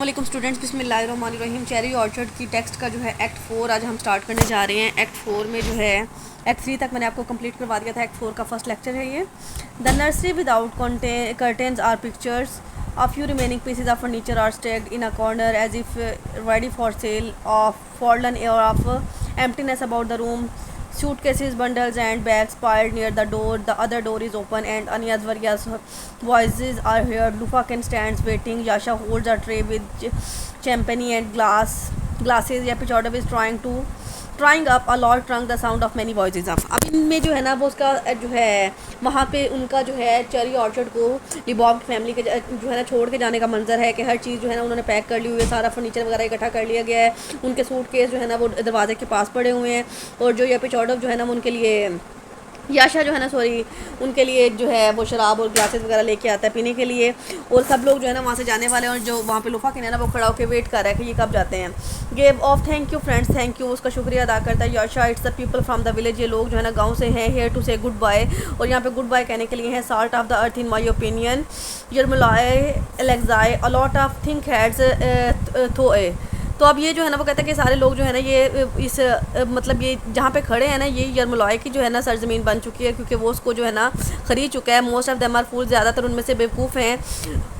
वालेकुम स्टूडेंट्स, बिस्मिल्लाहिर्रहमानिर्रहीम। Cherry orchard की टेक्स्ट का जो है एक्ट 4 आज हम स्टार्ट करने जा रहे हैं। एक्ट 4 में जो है एक्ट 3 तक मैंने आपको कंप्लीट करवा दिया था। एक्ट 4 का फर्स्ट लेक्चर है ये। The nursery without curtains are pictures, a few remaining pieces of furniture are stacked in a corner as if ready for sale. Of fallen air of emptiness about the room. Suitcases, bundles, and bags piled near the door. The other door is open, and Anya's various voices are heard. Lufaken stands waiting. Yasha holds a tray with champagne and glasses. Yapichodov is trying up a loud trunk. The sound of many voices up. अब इनमें जो है ना वो उसका जो है वहाँ पे उनका जो है चेरी ऑर्चर्ड को लिबॉब फैमिली के जो है ना छोड़ के जाने का मंजर है कि हर चीज़ जो है ना उन्होंने पैक कर ली हुई है, सारा फर्नीचर वगैरह इकट्ठा कर लिया गया है। उनके सूटकेस जो है ना वो दरवाजे के पास पड़े हुए हैं और जो यापिचोडव जो है ना उनके लिए याशा जो है ना उनके लिए जो है वो शराब और ग्लासेस वगैरह लेके आता है पीने के लिए। और सब लोग जो है ना वहाँ से जाने वाले हैं और जो वहाँ पे लुफा के ना वो खड़ा होकर वेट कर रहा है कि ये कब जाते हैं। Gave of thank you friends, thank you उसका शुक्रिया अदा करता है Yasha. It's the people from the village, ये लोग जो है ना गाँव से हैं। Here to say goodbye, और यहाँ पे गुड बाय कहने के लिए है। Salt of the earth in my opinion, Yermolai Alexei a lot of think heads though a. तो अब ये जो है ना वो कहते हैं कि सारे लोग जो है ना ये इस मतलब ये जहाँ पे खड़े हैं ना ये यरमलाय की जो है ना सरजमीन बन चुकी है, क्योंकि वो उसको जो है ना ख़रीद चुका है। Most of them are full, ज़्यादातर उनमें से बेवकूफ़ हैं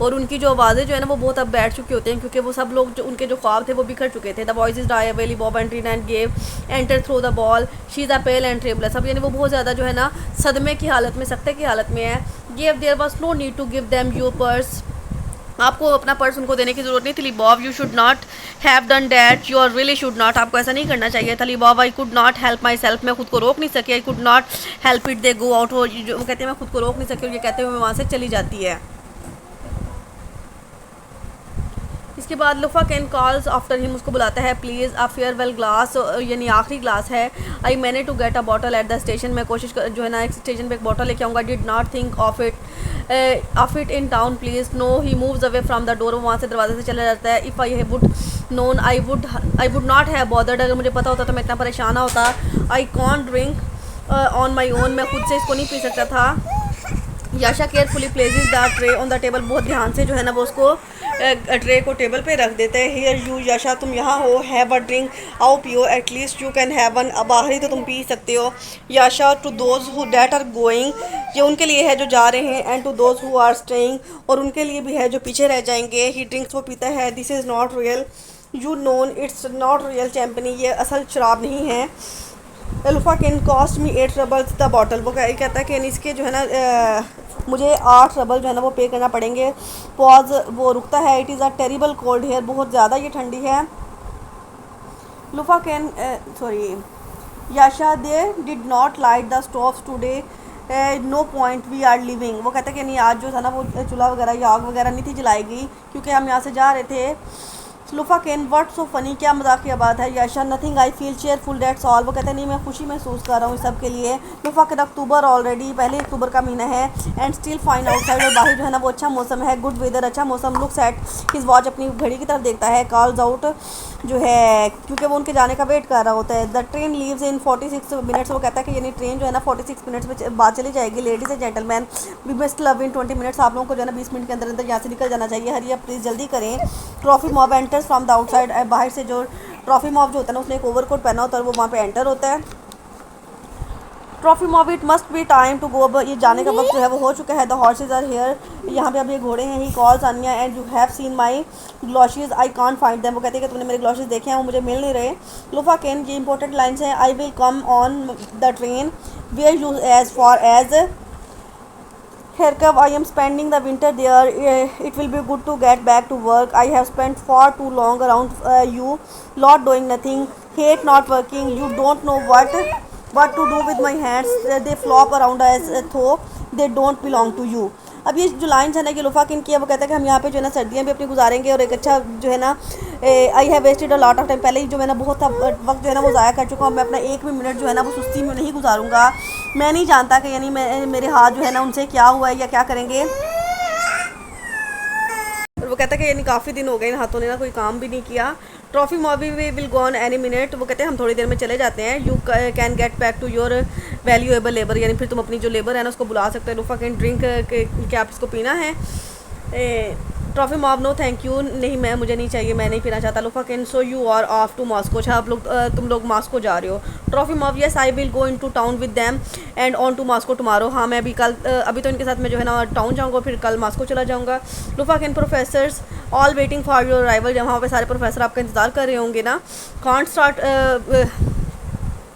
और उनकी जो आवाज़ें जो है ना वो बहुत अब बैठ चुकी होती हैं, क्योंकि वो सब लोग जो उनके जो ख्वाब थे वो बिखर चुके थे। The voice is die away Bob entering and Gaev enter through the ball, she is a pale and trembles. अब यानी वो बहुत ज़्यादा जो है ना सदमे की हालत में, सख्ते की हालत में है। Gaev there was no need to give them your purse, आपको अपना पर्स उनको देने की ज़रूरत नहीं थी। Lyubov you should not have done that, you are really should not, आपको ऐसा नहीं करना चाहिए था। Lyubov I could not help myself, मैं खुद को रोक नहीं सकी। I could not help it they go out, वो कहते हैं मैं खुद को रोक नहीं सकी और ये कहते हुए वहाँ से चली जाती है। इसके बाद luffa can calls after him, उसको बुलाता है प्लीज़ अ फेयरवेल ग्लास, यानी आखिरी ग्लास है। I meant to get a bottle at the station, मैं कोशिश कर जो है ना एक स्टेशन पे एक बॉटल लेके आऊँगा। Did not think of it in town please, no he moves away from the door, वो वहाँ से दरवाजे से चला जाता है। If I would known I would not have bothered, अगर मुझे पता होता तो मैं इतना परेशान ना होता। I can't drink on my own, मैं खुद से इसको नहीं पी सकता था। Yasha carefully places the tray on the table, बहुत ध्यान से जो है ना वो उसको ट्रे को टेबल पे रख देते हैं। हियर यू याशा, तुम यहाँ हो, हैव अ ड्रिंक, आओ पियो, at least you can have one, अब आखिरी तो तुम पी सकते हो। Yasha to those who that are going, ये उनके लिए है जो जा रहे हैं। And to those who are staying, और उनके लिए भी है जो पीछे रह जाएंगे। ही ड्रिंक्स, वो पीता है। This is not real, you know it's not real champagne, ये असल शराब नहीं है। Lopakhin cost me 8 roubles the bottle, वो कहता है कि इसके जो है ना मुझे 8 रबल जो है ना वो पे करना पड़ेंगे। पॉज, वो रुकता है। It is a terrible cold here, बहुत ज़्यादा ये ठंडी है। Lopakhin Yasha they did not light the stoves today, no point we are living, वो कहता है कि नहीं आज जो था ना वो चूल्हा वगैरह या आग वगैरह नहीं थी जलाएगी क्योंकि हम यहाँ से जा रहे थे। Lopakhin what so funny, क्या मजाकिया बात है। Yasha nothing I feel cheerful that's all, वो कहते हैं नहीं मैं खुशी महसूस कर रहा हूँ इस सब के लिए। लुफा कैन अक्टूबर ऑलरेडी, पहले अक्टूबर का महीना है। एंड स्टिल फाइन आउटसाइड, और बाहर जो है ना वो अच्छा मौसम है। गुड वेदर, अच्छा मौसम। लुक्स एट हिज वॉच, अपनी घड़ी की तरफ देखता है। कॉल्स आउट जो है क्योंकि वो उनके जाने का वेट कर रहा होता है। The train leaves in 46 minutes, वो कहता है कि यानी ट्रेन जो है ना 46 मिनट्स में बाद चली जाएगी। Ladies and gentleman we must love in 20 minutes, आप लोगों को जो है ना 20 मिनट के अंदर अंदर यहाँ से निकल जाना चाहिए। हरी आप प्लीज़ जल्दी करें। Trophy mob enters from the outside, बाहर से जो ट्रॉफी मॉब जो होता है ना उसने एक ओवरकोट पहना होता है और वो वहाँ पे एंटर होता है। Trofimov it must be time to go, ये जाने का वक्त जो है वो हो चुका है। द हॉर्सेज आर हेयर, यहाँ पे अब ये घोड़े हैं। He calls Anya and you have seen my galoshes, I can't find them, वो कहते हैं कि तुमने मेरे ग्लॉशेज देखे हैं वो मुझे मिल नहीं रहे। लुफा कैन, ये इंपॉर्टेंट लाइन्स हैं। I will come on the train where you as for as Herkav, I am spending the winter there. It will be good to get back to work. I have spent far too long around you, lot doing nothing. Hate not working. You don't know what to do with my hands. They flop around as though they don't belong to you. अब ये जो lines है ना कि luffa किन किया, वो कहता है कि हम यहाँ पे जो है ना सर्दियाँ भी अपनी गुजारेंगे और एक अच्छा जो है ना I have wasted a lot of time, पहले ही जो है ना बहुत वक्त जो है ना वो ज़ाया कर चुका हूँ। मैं अपना एक भी मिनट जो है ना वो सुस्ती में नहीं गुजारूंगा। मैं नहीं जानता कि यानी मेरे हाथ जो है ना उनसे क्या हुआ है या क्या करेंगे। और वो कहता है कि यानी काफ़ी दिन हो गए इन हाथों ने ना कोई काम भी नहीं किया। Trofimov we will go on any minute, वो कहते हैं हम थोड़ी देर में चले जाते हैं। You can get back to your valuable labour, यानी फिर तुम अपनी जो लेबर है ना उसको बुला सकते हो। लुफा कैन ड्रिंक, क्या आप इसको पीना है। Trofimov no thank you, नहीं मैं मुझे नहीं चाहिए, मैं नहीं पीना चाहता। Lopakhin so you are off to Moscow, अच्छा आप लोग तुम लोग मॉस्को जा रहे हो। Trofimov yes I will go into town with them and on to Moscow tomorrow, हाँ मैं अभी कल अभी तो इनके साथ मैं जो है ना टाउन जाऊँगा, फिर कल मॉस्को चला जाऊँगा। Lopakhin professors all waiting for your arrival, जब वहाँ पे सारे प्रोफेसर आपका इंतजार कर रहे होंगे ना।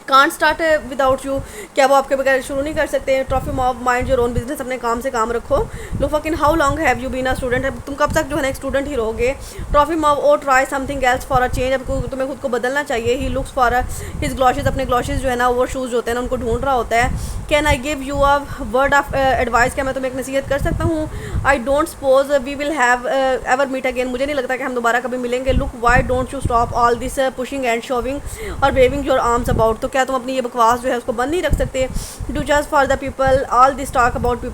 कांट स्टार्ट विदाउट यू, क्या वो आपके बगैर शुरू नहीं कर सकते। Trofimov mind your own business, अपने काम से काम रखो। Lopakhin how long have you been a student, तुम कब तक जो है ना एक स्टूडेंट ही रहोगे। Trofimov oh try something else for a change, अब तुम्हें खुद को बदलना चाहिए। He looks for his galoshes, अपने ग्लॉशेज जो है ना ओवर शूज़ होते हैं ना उनको ढूंढ रहा होता है। Can I give you a word of advice, क्या मैं तुम्हें एक नसीहत कर सकता हूँ। I don't suppose we will have ever meet again, मुझे नहीं लगता कि हम दोबारा कभी मिलेंगे। Look why don't you stop all this pushing and shoving और वेविंग योर आर्म्स अबाउट, तो क्या तुम अपनी ये बकवास जो है उसको बंद नहीं रख सकते। Do just for the people all this talk about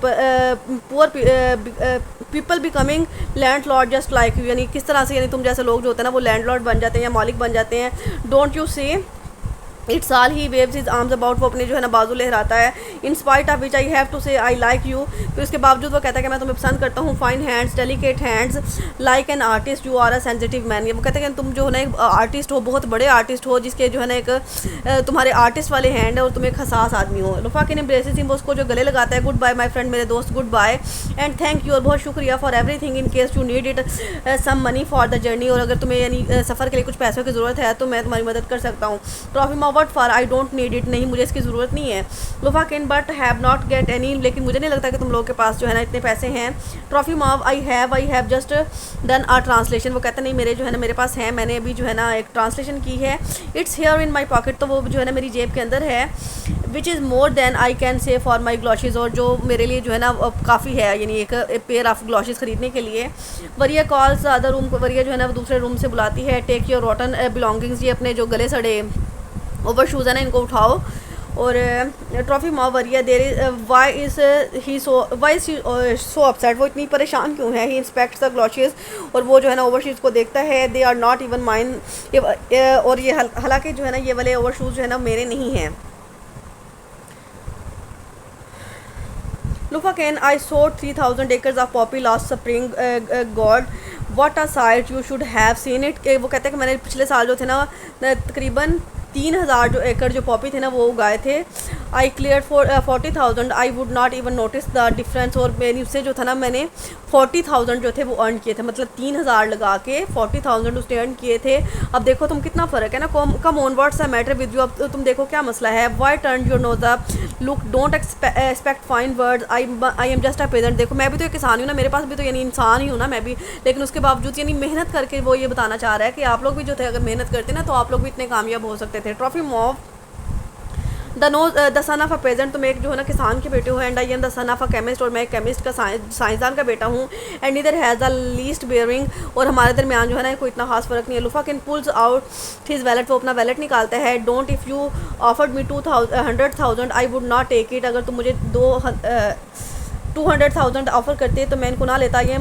poor people becoming land Lord just like you, यानी किस तरह से, यानी तुम जैसे लोग जो होते हैं ना वो लैंड लॉर्ड बन जाते हैं या मालिक बन जाते हैं। Don't you say it's all he waves his arms about, वो अपने जो है ना बाजू लहराता है। In spite of which I have to say I like you, फिर उसके बावजूद वो कहता है कि मैं तुम्हें पसंद करता हूँ। Fine hands delicate hands like an artist you are a sensitive man, वो कहते हैं कि तुम जो है ना एक आर्टिस्ट हो, बहुत बड़े आर्टिस्ट हो, जिसके जो है ना एक तुम्हारे आर्टिस्ट वाले हैंड है और तुम एक हसास आदमी हो। लुफाकिन एम्ब्रेसेस हिम, वो उसको जो गले लगाता है। गुड बाय माई फ्रेंड, मेरे दोस्त good bye and thank you, और बहुत शुक्रिया for everything in case you need it some money for the journey, और अगर तुम्हें यानी सफ़र के लिए कुछ पैसों की ज़रूरत है तो मैं तुम्हारी मदद कर सकता हूँ। Trofimov what for, I don't need it, नहीं मुझे इसकी ज़रूरत नहीं है। Lopakhin but have not get any, लेकिन मुझे नहीं लगता कि तुम लोगों के पास जो है ना इतने पैसे हैं। Trofimov I have just done a translation, वो कहते नहीं मेरे जो है ना मेरे पास है, मैंने अभी जो है ना एक ट्रांसलेशन की है। It's here in my pocket, तो वो जो है ना मेरी जेब के अंदर है। Which is more than I can say for my galoshes, और जो मेरे लिए जो है ना काफ़ी है, यानी एक पेयर ऑफ ग्लॉशेज़ खरीदने के लिए। वरिया कॉल्स अदर रूम को, वरिया जो है ना वो दूसरे रूम से बुलाती है। टेक योर रॉटन बिलोंगिंग्स, ये अपने जो गले सड़े ओवर शूज़ है ना इनको उठाओ। और ट्रॉफी मॉब वरिया देर वाई इज़ सो अपसेट, वो इतनी परेशान क्यों है। ही इंस्पेक्ट्स द ग्लॉशेज़, और वो जो है ना ओवर शूज़ को देखता है। They are not even mine, और ये हालांकि जो है ना ये वाले ओवर शूज़ जो है ना मेरे नहीं हैं। Lufaken, I sowed 3,000 acres of poppy last spring. God, what a sight! You should have seen it. वो कहते हैं कि मैंने पिछले साल जो थे ना तकरीबन 3,000 जो एकड़ जो पॉपी थे ना वो उगाए थे। I clear for 40,000, I would not even notice the difference, और मैंने उससे जो था ना मैंने 40,000 जो थे वो अर्न किए थे, मतलब 3,000 लगा के 40,000 उसने अर्न किए थे। अब देखो तुम कितना फ़र्क है ना। Come on what's a matter with you, अब तुम देखो क्या मसला है। Why turn your nose up, look don't expect fine words, I am just a peasant, देखो मैं भी तो एक किसान हूँ ना, मेरे पास भी तो यानी इंसान ही हूँ ना मैं भी, लेकिन उसके बावजूद यानी मेहनत करके वो ये बताना चाह रहा है कि आप लोग भी जो थे अगर मेहनत करते ना तो आप लोग भी इतने कामयाब हो सकते थे। Trofimov the son of a peasant, तुम एक जो है ना किसान के बेटे हो। And I am the son of a chemist, और मैं एक केमिस्ट का साइंसदान का बेटा हूँ। And neither has the least bearing, और हमारे दरमियान जो है ना कोई इतना खास फ़र्क नहीं है। Lopakhin pulls out his wallet, वो अपना वैलेट निकालता है। Don't if you offered me 200,000 I would not take it, अगर तुम मुझे 200,000 ऑफर करते तो मैं इनको ना लेता। ये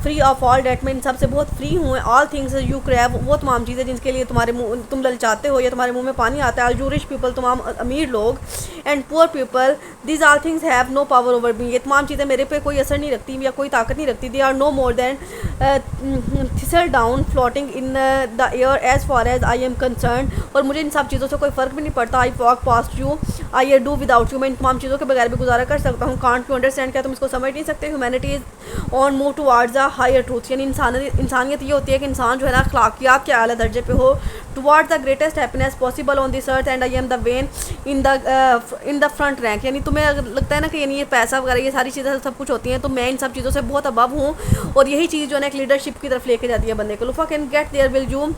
फ्री ऑफ ऑल डेट, मैं इन सब से बहुत फ्री हूँ। ऑल थिंग्स यू क्रैव, वो तमाम चीज़ें जिनके लिए तुम्हारे मुँह तुम ललचाते हो या तुम्हारे मुंह में पानी आता है। ऑल रिच पीपल, तमाम अमीर लोग। And poor people, these all things have no power over me, ये तमाम चीज़ें मेरे पे कोई असर नहीं रखती या कोई ताकत नहीं रखती। They are no more than thistle down floating in the air as far as I am concern, और मुझे इन सब चीज़ों से कोई फ़र्क भी नहीं पड़ता। I walk past you, I do without you, मैं इन तमाम चीज़ों के बगैर भी गुजारा कर सकता हूँ। कांट यू अंडरस्टैंड, क्या तुम इसको समझ नहीं सकते। Humanity is on move towards a higher truth, यानी इंसानियत ये होती है कि इंसान जो है ना अखलाकियात के आला दर्जे पे हो। Towards the greatest happiness possible on this earth and I am the when in the front rank, यानी तुम्हें अगर लगता है ना कि यानी ये पैसा वगैरह ये सारी चीज़ें सब कुछ होती हैं तो मैं इन सब चीज़ों से बहुत अबव हूँ, और यही चीज़ जो है ना एक लीडरशिप की तरफ लेके जाती है बंदे को। Lopakhin get there will you,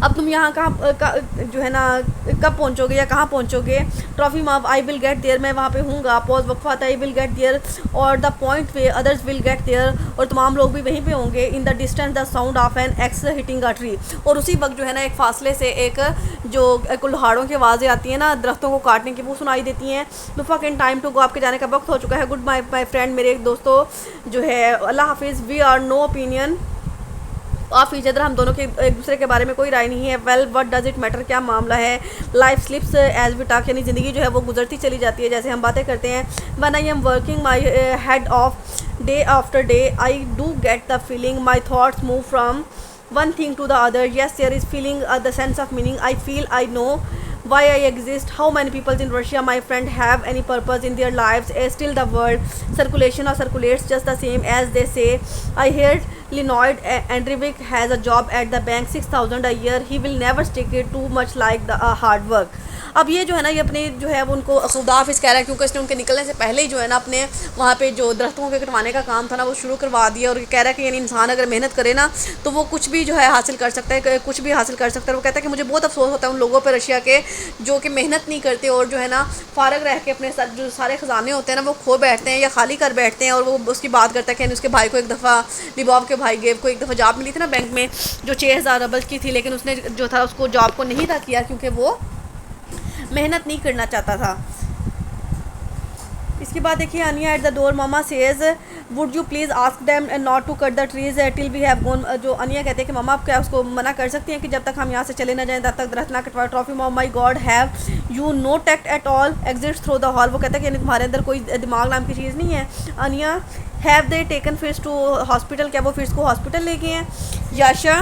अब तुम यहाँ जो है ना कब पहुँचोगे या कहाँ पहुँचोगे। Trofimov I will get there, मैं वहाँ पे हूँगा। पॉज वक्फा आता, I will get there or the point way others will get there, और तमाम लोग भी वहीं पे होंगे। In the distance the sound of an axe hitting a tree, और उसी वक्त जो है ना एक फासले से एक जो कुल्हाड़ों की आवाज़ें आती हैं ना दरख्तों को काटने की, वो सुनाई देती हैं। Lopakhin time to go, आपके जाने का वक्त हो चुका है। गुड बाय माई फ्रेंड, मेरे एक दोस्तों जो है, अल्लाह हाफिज़। We are no opinion of each other, हम दोनों के एक दूसरे के बारे में कोई राय नहीं है। Well what does it matter, क्या मामला है। Life slips as we talk, यानी ज़िंदगी जो है वो गुजरती चली जाती है जैसे हम बातें करते हैं। When I am working my head of day after day. I do get the feeling my thoughts move from one thing to the other. Yes, there is feeling the sense of meaning. I feel I know why I exist. How many people in Russia, my friend, have any purpose in their lives? Still the world circulation or circulates just the same as they say. I heard Leonid Andreevich has a job at the bank, 6,000 a year. He will never stick it too much like the hard work. अब ये जो है ना, ये अपने जो है वो उनको खुदा हाफिज़ कह रहा है, क्योंकि इसने उनके निकलने से पहले ही जो है ना अपने वहाँ पे जो दरख्तों के कटवाने का काम था ना वो शुरू करवा दिया। और कह रहा है कि यानी इंसान अगर मेहनत करे ना तो वो कुछ भी जो है हासिल कर सकता है, कुछ भी हासिल कर सकता है। वो कहता है कि मुझे बहुत अफसोस होता है उन लोगों पर रशिया के जो कि मेहनत नहीं करते और जो है ना फ़ारग रह के अपने जो सारे ख़जाने होते हैं ना वो खो बैठते हैं या खाली कर बैठते हैं। और वो उसकी बात करता है कि उसके भाई को एक दफ़ा लिबाव के भाई गेव को एक दफ़ा जॉब मिली थी ना बैंक में जो 6,000 रबल की थी, लेकिन उसने जो था उसको जॉब को नहीं था किया क्योंकि वो मेहनत नहीं करना चाहता था। इसके बाद देखिए Anya at the door mama says would you please ask them not to cut the trees till we have gone. जो अनिया कहते हैं कि मामा आप क्या उसको मना कर सकती हैं कि जब तक हम यहाँ से चले ना जाएं तब तक दरख्त ना कटवाए। Trophy mom my God have you know tact at all exist through the hall. वो कहता है कि यानी तुम्हारे अंदर कोई दिमाग नाम की चीज़ नहीं है। Anya have they taken Firs to hospital, क्या वो फिश को हॉस्पिटल ले गए हैं। याशा